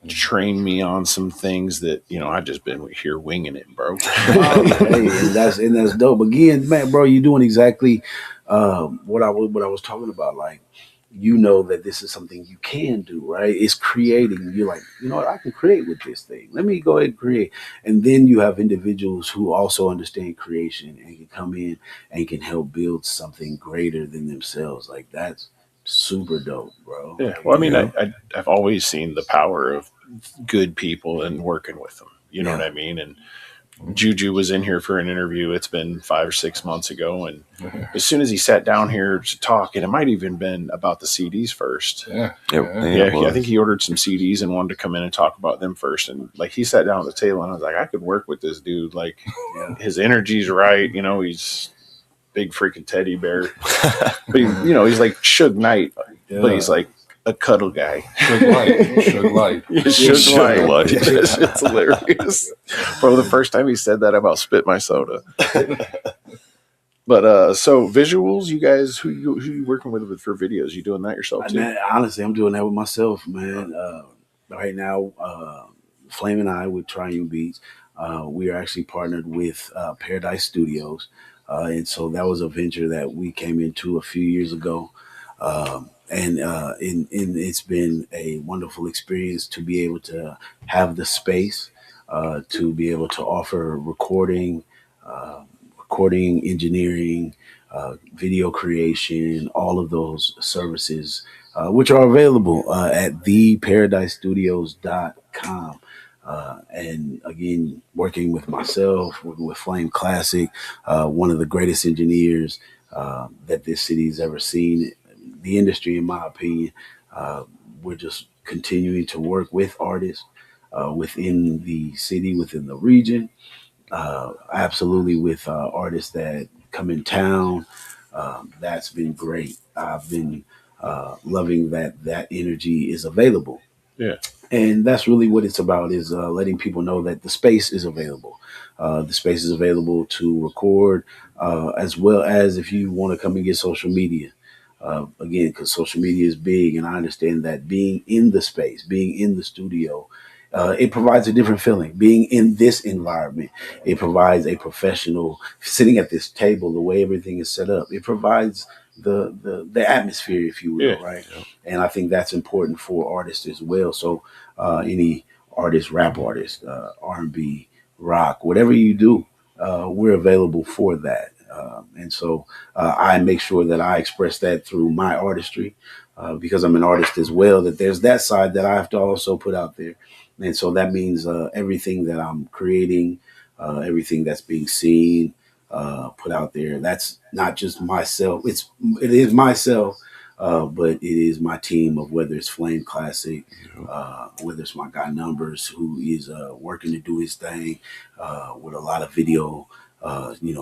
train me on some things that, I just been here winging it, bro. Hey, and that's dope. Again, man, bro, you're doing exactly what I was talking about. Like, that this is something you can do, right? It's creating. You're like, you know what, I can create with this thing. Let me go ahead and create. And then you have individuals who also understand creation and can come in and can help build something greater than themselves. Like, that's super dope, bro. Yeah. Well, I mean, I've always seen the power of good people and working with them. You know what I mean? And Juju was in here for an interview. It's been 5 or 6 months ago. And as soon as he sat down here to talk, and it might even been about the CDs first. Yeah. I think he ordered some CDs and wanted to come in and talk about them first. And like, he sat down at the table and I was like, I could work with this dude. Like, his energy's right. He's big freaking teddy bear. But he's like Suge Knight, but he's like a cuddle guy. Suge Light. Suge Light. It's hilarious. Bro, the first time he said that, I about spit my soda. But so visuals, you guys, who you working with for videos? You doing that yourself too? Man, honestly, I'm doing that with myself, man. Right now, Flame and I with Triune Beats, we are actually partnered with Paradise Studios. And so that was a venture that we came into a few years ago. And it's been a wonderful experience to be able to have the space, to be able to offer recording, engineering, video creation, all of those services, which are available at theparadisestudios.com. And again, working with myself, working with Flame Classic, one of the greatest engineers that this city's ever seen. The industry, in my opinion, we're just continuing to work with artists within the city, within the region, absolutely with artists that come in town. That's been great. I've been loving that energy is available. Yeah. And that's really what it's about, is letting people know that the space is available. The space is available to record, as well as if you want to come and get social media. Again, because social media is big, and I understand that being in the space, being in the studio, it provides a different feeling. Being in this environment, it provides a professional sitting at this table, the way everything is set up. It provides the atmosphere, if you will, right? Yeah. And I think that's important for artists as well. So any artist, rap artist, R&B, rock, whatever you do, we're available for that. And so I make sure that I express that through my artistry, because I'm an artist as well, that there's that side that I have to also put out there. And so that means everything that I'm creating, everything that's being seen, put out there. That's not just myself. It is myself, but it is my team of whether it's Flame Classic, whether it's my guy Numbers, who is working to do his thing with a lot of video.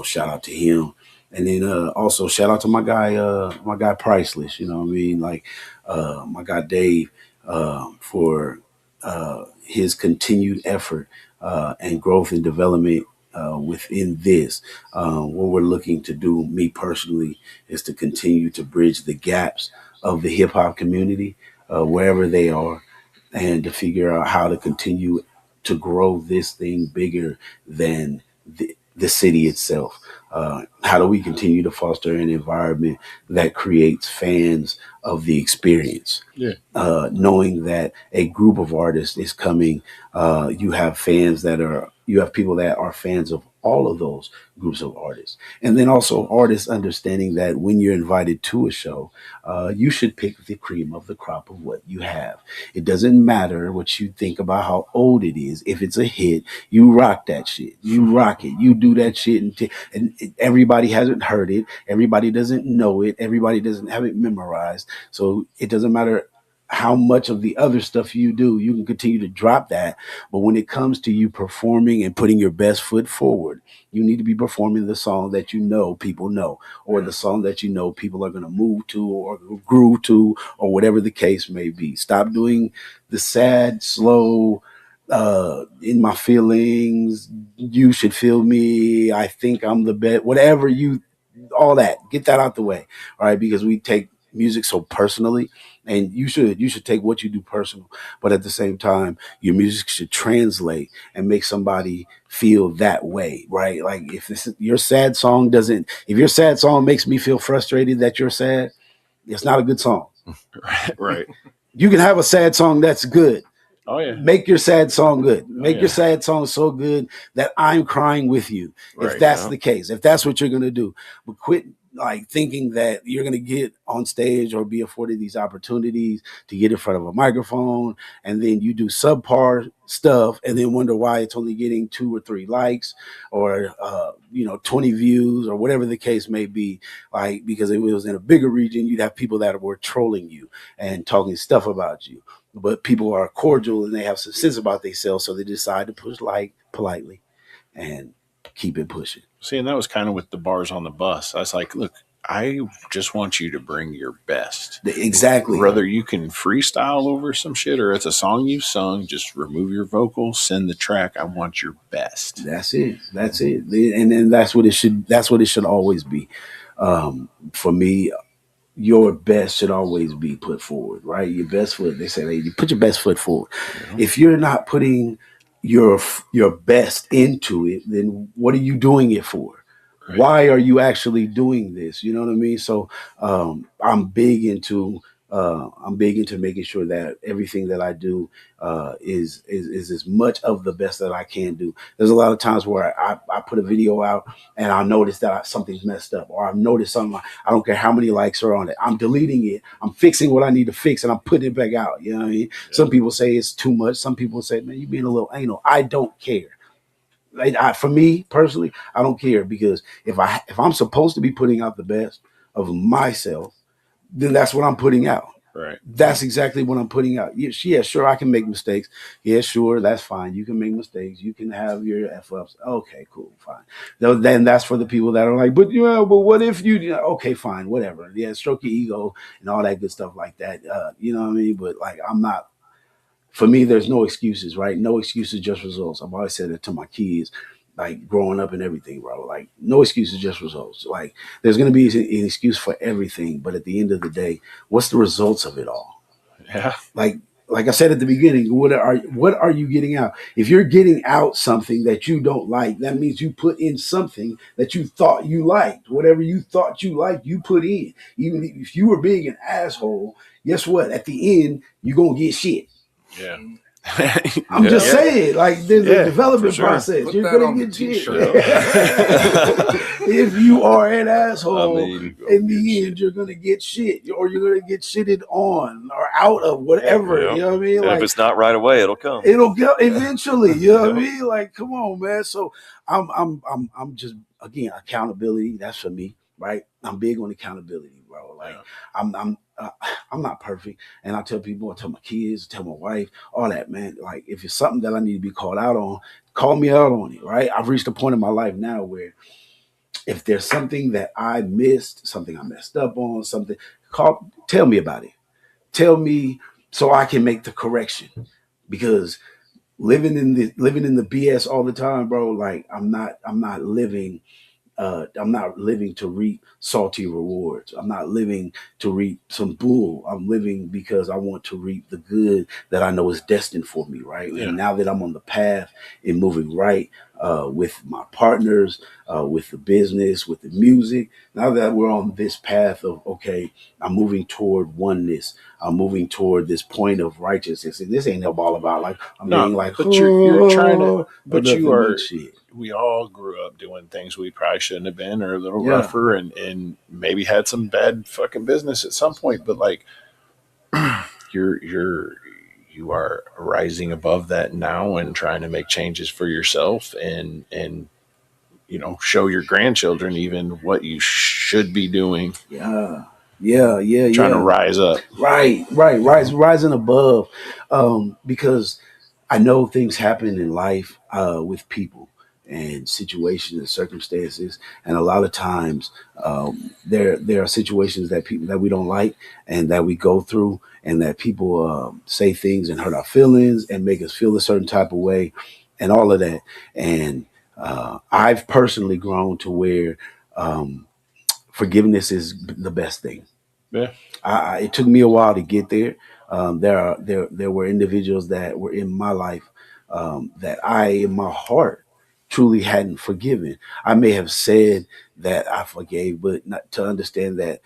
Shout out to him. And then also shout out to my guy Priceless. You know what I mean? Like my guy Dave for his continued effort and growth and development within this. What we're looking to do, me personally, is to continue to bridge the gaps of the hip hop community wherever they are, and to figure out how to continue to grow this thing bigger than the city itself. How do we continue to foster an environment that creates fans of the experience? Yeah. Knowing that a group of artists is coming, you have people that are fans of all of those groups of artists. And then also artists understanding that when you're invited to a show, you should pick the cream of the crop of what you have. It doesn't matter what you think about how old it is. If it's a hit, you rock that shit. You rock it. You do that shit. And everybody hasn't heard it. Everybody doesn't know it. Everybody doesn't have it memorized. So it doesn't matter how much of the other stuff you do, you can continue to drop that. But when it comes to you performing and putting your best foot forward, you need to be performing the song that you know people know, or the song that you know people are going to move to or groove to, or whatever the case may be. Stop doing the sad, slow, in my feelings, you should feel me, I think I'm the best, whatever all that, get that out the way. All right. Because we take music so personally, and you should take what you do personal, but at the same time, your music should translate and make somebody feel that way, right? Like if your sad song makes me feel frustrated that you're sad, it's not a good song. Right. You can have a sad song that's good. Oh yeah. Make your sad song good. Make your sad song so good that I'm crying with you. If that's the case, if that's what you're going to do, but quit like thinking that you're going to get on stage or be afforded these opportunities to get in front of a microphone, and then you do subpar stuff and then wonder why it's only getting 2 or 3 likes or 20 views or whatever the case may be. Like, because if it was in a bigger region, you'd have people that were trolling you and talking stuff about you. But people are cordial and they have some sense about themselves, so they decide to push like politely and keep it pushing. See, and that was kind of with the bars on the bus. I was like, look, I just want you to bring your best. Exactly. Whether you can freestyle over some shit or it's a song you've sung, just remove your vocals, send the track. I want your best. That's it. And that's what it should always be. For me, your best should always be put forward, right? Your best foot. They say, hey, you put your best foot forward. Yeah. If you're not putting your best into it, then what are you doing it for? Right. Why are you actually doing this? You know what I mean? So I'm big into making sure that everything that I do is as much of the best that I can do. There's a lot of times where I put a video out and I notice that something's messed up, or I've noticed something. I don't care how many likes are on it. I'm deleting it. I'm fixing what I need to fix, and I'm putting it back out. You know what I mean? Yeah. Some people say it's too much. Some people say, man, you're being a little anal. I don't care. For me personally, I don't care, because if I'm supposed to be putting out the best of myself, then that's what I'm putting out. Right. That's exactly what I'm putting out. Yeah, sure, I can make mistakes. Yeah, sure, that's fine. You can make mistakes. You can have your F-ups. Okay, cool, fine. Then that's for the people that are like, but what if you okay, fine, whatever. Yeah, stroke your ego and all that good stuff like that. You know what I mean? But like, I'm not. For me, there's no excuses, right? No excuses, just results. I've always said it to my kids, like growing up and everything, bro. Like, no excuses, just results. Like, there's going to be an excuse for everything, but at the end of the day, what's the results of it all? Yeah. Like I said at the beginning, what are you getting out? If you're getting out something that you don't like, that means you put in something that you thought you liked. Whatever you thought you liked, you put in. Even if you were being an asshole, guess what? At the end, you're going to get shit. Yeah. I'm just saying, like, there's a development process. Put You're that going to get shit. If you are an asshole, in the end, you're going to get shit, or you're going to get shitted on or out of whatever. You know what I mean? And like, if it's not right away, it'll come. It'll go eventually. You know what I mean? Like, come on, man. So I'm just again, accountability. That's for me, right? I'm big on accountability, bro. Like I'm not perfect, and I tell people, I tell my kids, I tell my wife, all that, man. Like if it's something that I need to be called out on, call me out on it, right? I've reached a point in my life now where if there's something that I missed, something I messed up on, something, tell me about it. Tell me so I can make the correction. Because living in the BS all the time, bro, like I'm not living to reap salty rewards. I'm not living to reap some bull. I'm living because I want to reap the good that I know is destined for me, right? Yeah. And now that I'm on the path and moving right with my partners, with the business, with the music, now that we're on this path of, okay, I'm moving toward oneness. I'm moving toward this point of righteousness. And this ain't all about like, I'm No, being like, but you're trying to, but nothing you are, but shit. we all grew up doing things we probably shouldn't have been, or a little Yeah. rougher, and maybe had some bad fucking business at some point. But like, you are rising above that now and trying to make changes for yourself, and show your grandchildren even what you should be doing. Yeah. Trying to rise up. Right. Rising above. Because I know things happen in life with people and situations and circumstances, and a lot of times there are situations that people that we don't like and that we go through, and that people say things and hurt our feelings and make us feel a certain type of way, and all of that. And I've personally grown to where forgiveness is the best thing. Yeah. It took me a while to get there. There were individuals that were in my life that I, in my heart, truly hadn't forgiven. I may have said that I forgave, but not to understand that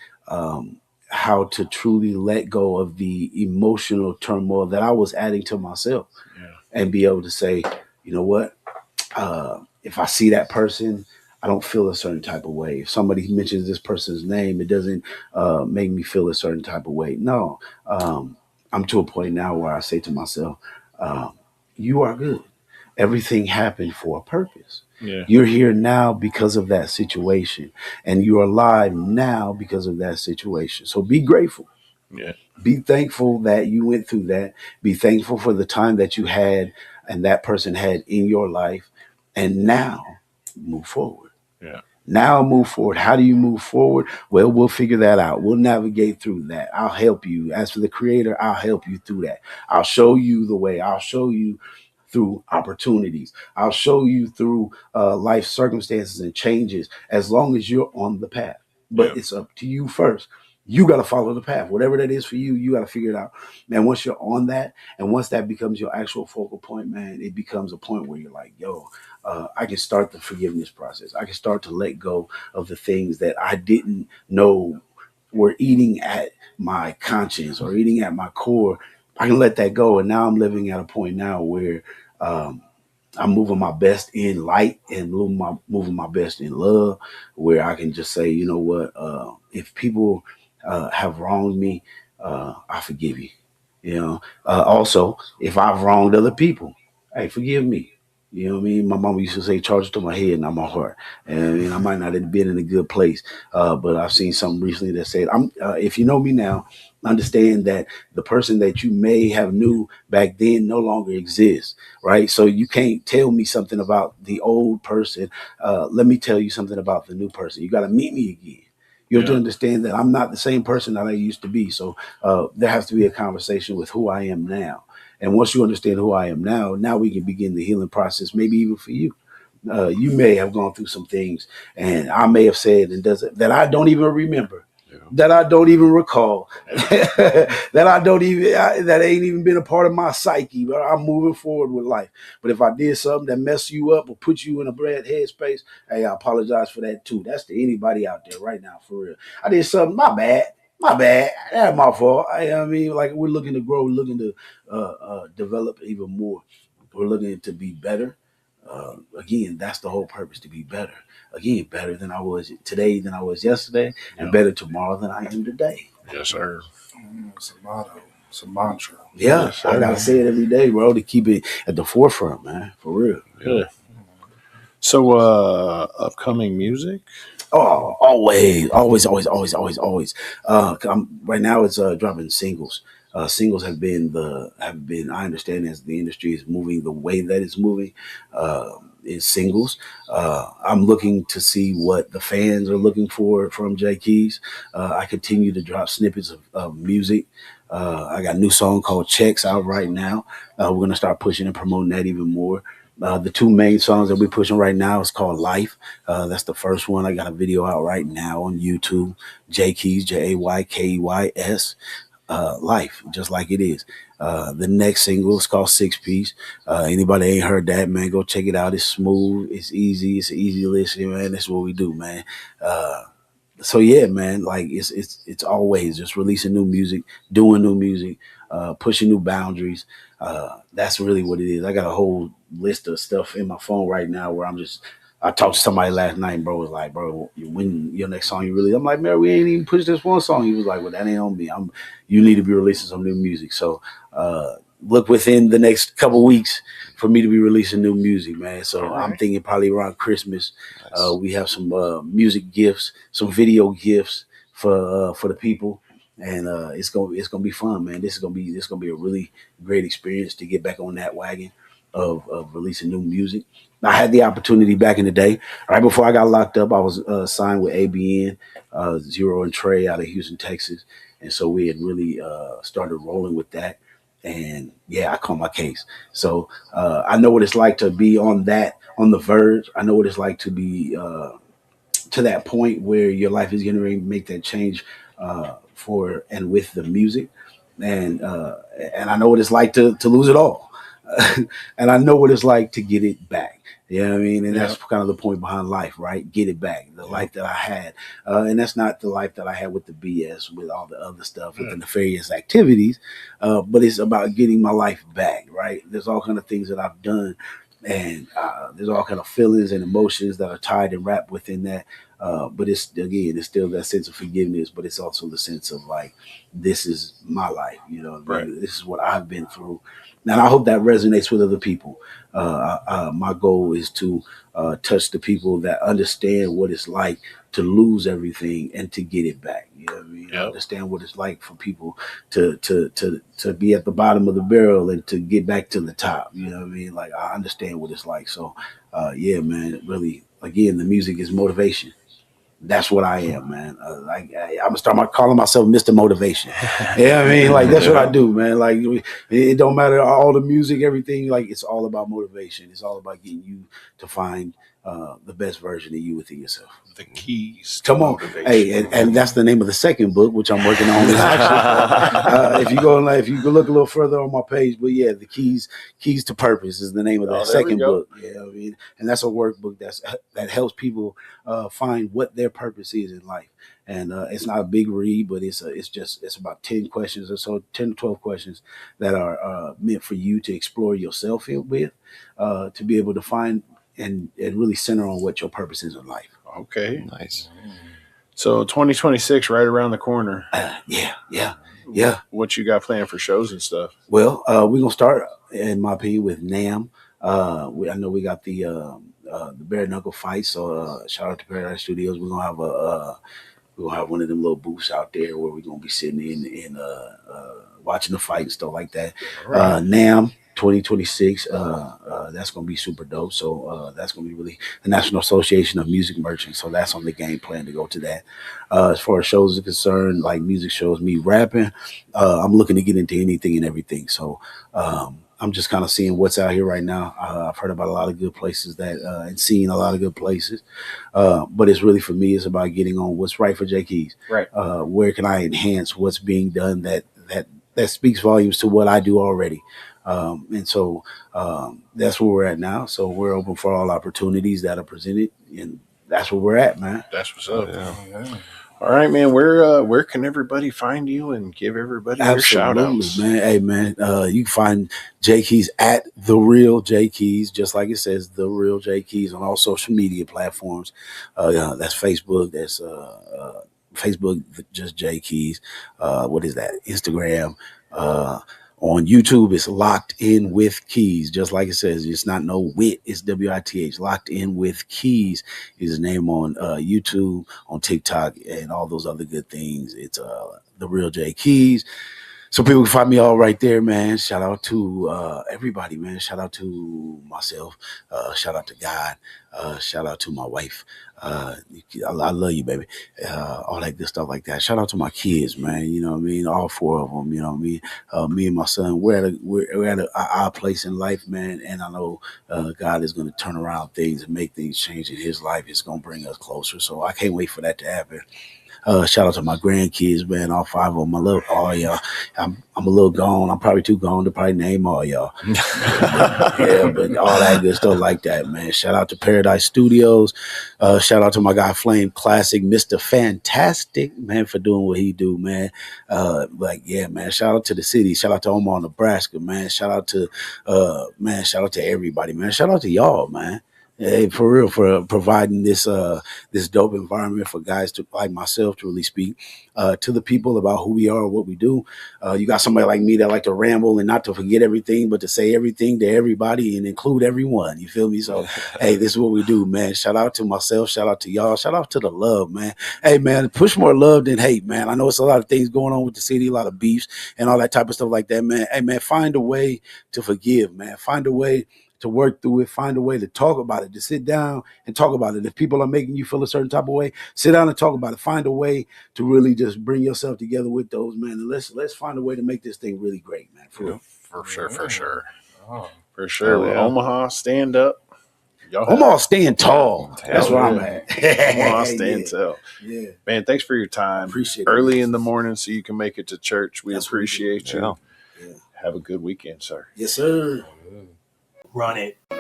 how to truly let go of the emotional turmoil that I was adding to myself, Yeah. and be able to say, you know what, if I see that person, I don't feel a certain type of way. If somebody mentions this person's name, it doesn't make me feel a certain type of way. No, I'm to a point now where I say to myself, you are good. Everything happened for a purpose. Yeah. You're here now because of that situation, and you're alive now because of that situation. So be grateful. Yeah. Be thankful that you went through that. Be thankful for the time that you had and that person had in your life. And now move forward. Yeah. Now move forward. How do you move forward? Well, we'll figure that out. We'll navigate through that. I'll help you. As for the creator, I'll help you through that. I'll show you the way. I'll show you through opportunities. I'll show you through life circumstances and changes, as long as you're on the path. But Yeah. it's up to you first. You got to follow the path. Whatever that is for you, you got to figure it out. Man, once you're on that, and once that becomes your actual focal point, man, it becomes a point where you're like, yo, I can start the forgiveness process. I can start to let go of the things that I didn't know were eating at my conscience or eating at my core. I can let that go. And now I'm living at a point now where I'm moving my best in light and moving my best in love, where I can just say, you know what, if people have wronged me, I forgive you. Also, if I've wronged other people, hey, forgive me. You know what I mean? My mama used to say, charge it to my head, not my heart. And I mean, I might not have been in a good place, but I've seen something recently that said, if you know me now, understand that the person that you may have knew back then no longer exists, right? So you can't tell me something about the old person. Let me tell you something about the new person. You got to meet me again. You have to understand that I'm not the same person that I used to be. So there has to be a conversation with who I am now. And once you understand who I am now we can begin the healing process, maybe even for you. You may have gone through some things, and I may have said that I don't even remember, that I don't even recall, that ain't even been a part of my psyche, but I'm moving forward with life. But if I did something that messed you up or put you in a bad headspace, hey, I apologize for that too. That's to anybody out there right now, for real. I did something, my bad. That's my fault. I mean, like, we're looking to grow, looking to develop even more. We're looking to be better. Again, that's the whole purpose, to be better. Again, better than I was today than I was yesterday, and better tomorrow than I am today. Yes, sir. It's a motto. It's a mantra. Yeah, Yes, I gotta say it every day, bro, to keep it at the forefront, man. For real. Yeah. So, upcoming music. Oh, always. Right now, it's dropping singles. Singles have been. I understand as the industry is moving the way that it's moving, is singles. I'm looking to see what the fans are looking for from J Keys. I continue to drop snippets of music. I got a new song called Checks out right now. We're gonna start pushing and promoting that even more. The two main songs that we're pushing right now is called Life. That's the first one. I got a video out right now on YouTube. J Keys, JAYKEYS. Life, just like it is. The next single is called Six Piece. Anybody ain't heard that, man, go check it out. It's smooth, it's easy, it's easy to listen, man. That's what we do, man. So yeah, man, like it's always just releasing new music, doing new music, pushing new boundaries. That's really what it is. I got a whole list of stuff in my phone right now where I talked to somebody last night, and bro was like, "Bro, when your next song you really?" I'm like, "Man, we ain't even pushed this one song." He was like, "Well, that ain't on me. You need to be releasing some new music." So look within the next couple weeks for me to be releasing new music, man. So All right. I'm thinking probably around Christmas. Nice. We have some music gifts, some video gifts for the people, and it's gonna be fun, man. This gonna be a really great experience to get back on that wagon of releasing new music. I had the opportunity back in the day, right before I got locked up. I was signed with ABN, Zero and Trey out of Houston, Texas, and so we had really started rolling with that. And yeah, I caught my case. So I know what it's like to be on the verge. I know what it's like to be to that point where your life is going to make that change for and with the music, and and I know what it's like to lose it all, and I know what it's like to get it back. You know what I mean? And that's kind of the point behind life, right? Get it back. The life that I had. And that's not the life that I had with the BS, with all the other stuff, with the nefarious activities. But it's about getting my life back, right? There's all kind of things that I've done. And there's all kind of feelings and emotions that are tied and wrapped within that. But it's still that sense of forgiveness, but it's also the sense of like, this is my life. You know, Right. this is what I've been through. And I hope that resonates with other people. My goal is to touch the people that understand what it's like to lose everything and to get it back. You know what I mean? Yep. Understand what it's like for people to be at the bottom of the barrel and to get back to the top. You know what I mean? Like I understand what it's like. So yeah, man, really, again, the music is motivation. That's what I am, man. I'm gonna start calling myself Mr. Motivation. Yeah, I mean, like that's what I do, man. Like it don't matter all the music, everything. Like it's all about motivation. It's all about getting you to find the best version of you within yourself. The keys. To Come on, motivation. hey, and that's the name of the second book, which I'm working on. If you go look a little further on my page, but yeah, the keys to purpose is the name of Oh, that there we second go. book. Yeah, I mean, and that's a workbook that helps people find what their purpose is in life. And it's not a big read, but it's about 10 questions or so, 10 to 12 questions that are meant for you to explore yourself with, to be able to find and really center on what your purpose is in life. Okay. Nice. So 2026 right around the corner. Yeah. What you got planned for shows and stuff? Well, we're gonna start, in my opinion, with Nam. I know we got the bare knuckle fight, so shout out to Paradise Studios. We're gonna have one of them little booths out there where we're gonna be sitting in watching the fight and stuff like that. Right. Nam 2026. That's gonna be super dope. So that's gonna be really the National Association of Music Merchants. So that's on the game plan to go to that. As far as shows are concerned, like music shows, me rapping, I'm looking to get into anything and everything. So I'm just kind of seeing what's out here right now. I've heard about a lot of good places and seeing a lot of good places. But it's really for me, it's about getting on what's right for J Keys. Right. Where can I enhance what's being done that speaks volumes to what I do already. And so that's where we're at now. So we're open for all opportunities that are presented, and that's where we're at, man. That's what's up. Yeah. Yeah. All right, man. Where can everybody find you and give everybody your shout outs? Man. Hey, man, you can find J Keys at The Real J Keys, just like it says, The Real J Keys on all social media platforms. That's Facebook. That's Facebook, just J Keys. What is that? Instagram. On YouTube, it's Locked In with Keys, just like it says. It's not no wit, it's WITH. Locked In with Keys is his name on YouTube, on TikTok, and all those other good things. It's The Real J Keys. So people can find me all right there, man. Shout out to everybody, man. Shout out to myself. Shout out to God. Shout out to my wife. I love you, baby. All that good stuff like that. Shout out to my kids, man. You know what I mean? All 4 of them. You know what I mean? Me and my son, we're at our place in life, man. And I know God is going to turn around things and make things change in His life. It's going to bring us closer. So I can't wait for that to happen. Shout out to my grandkids, man. All 5 of them. I love all y'all. I'm a little gone. I'm probably too gone to probably name all y'all. Yeah, but all that good stuff like that, man. Shout out to Paradise Studios. Shout out to my guy Flame Classic, Mr. Fantastic, man, for doing what he do, man. Man. Shout out to the city. Shout out to Omaha, Nebraska, man. Shout out to shout out to everybody, man. Shout out to y'all, man. Hey, for real, for providing this dope environment for guys to like myself to really speak to the people about who we are, what we do. You got somebody like me that like to ramble and not to forget everything, but to say everything to everybody and include everyone. You feel me? So, hey, this is what we do, man. Shout out to myself. Shout out to y'all. Shout out to the love, man. Hey, man, push more love than hate, man. I know it's a lot of things going on with the city, a lot of beefs and all that type of stuff like that, man. Hey, man, find a way to forgive, man. Find a way to work through it, find a way to talk about it, to sit down and talk about it. If people are making you feel a certain type of way, sit down and talk about it. Find a way to really just bring yourself together with those, man. And let's find a way to make this thing really great, man. For sure. Oh. For sure. Yeah. Omaha, stand up. Omaha staying tall. That's where I'm at. Omaha, stand tall. Yeah. Man, thanks for your time. Appreciate it. Early in the morning so you can make it to church. We That's what we do. appreciate you. Yeah. Have a good weekend, sir. Yes, sir. Run it. Come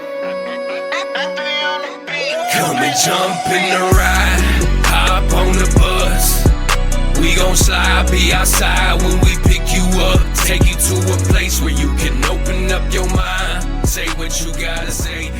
and jump in the ride, hop on the bus. We gon' slide, be outside when we pick you up. Take you to a place where you can open up your mind. Say what you gotta say.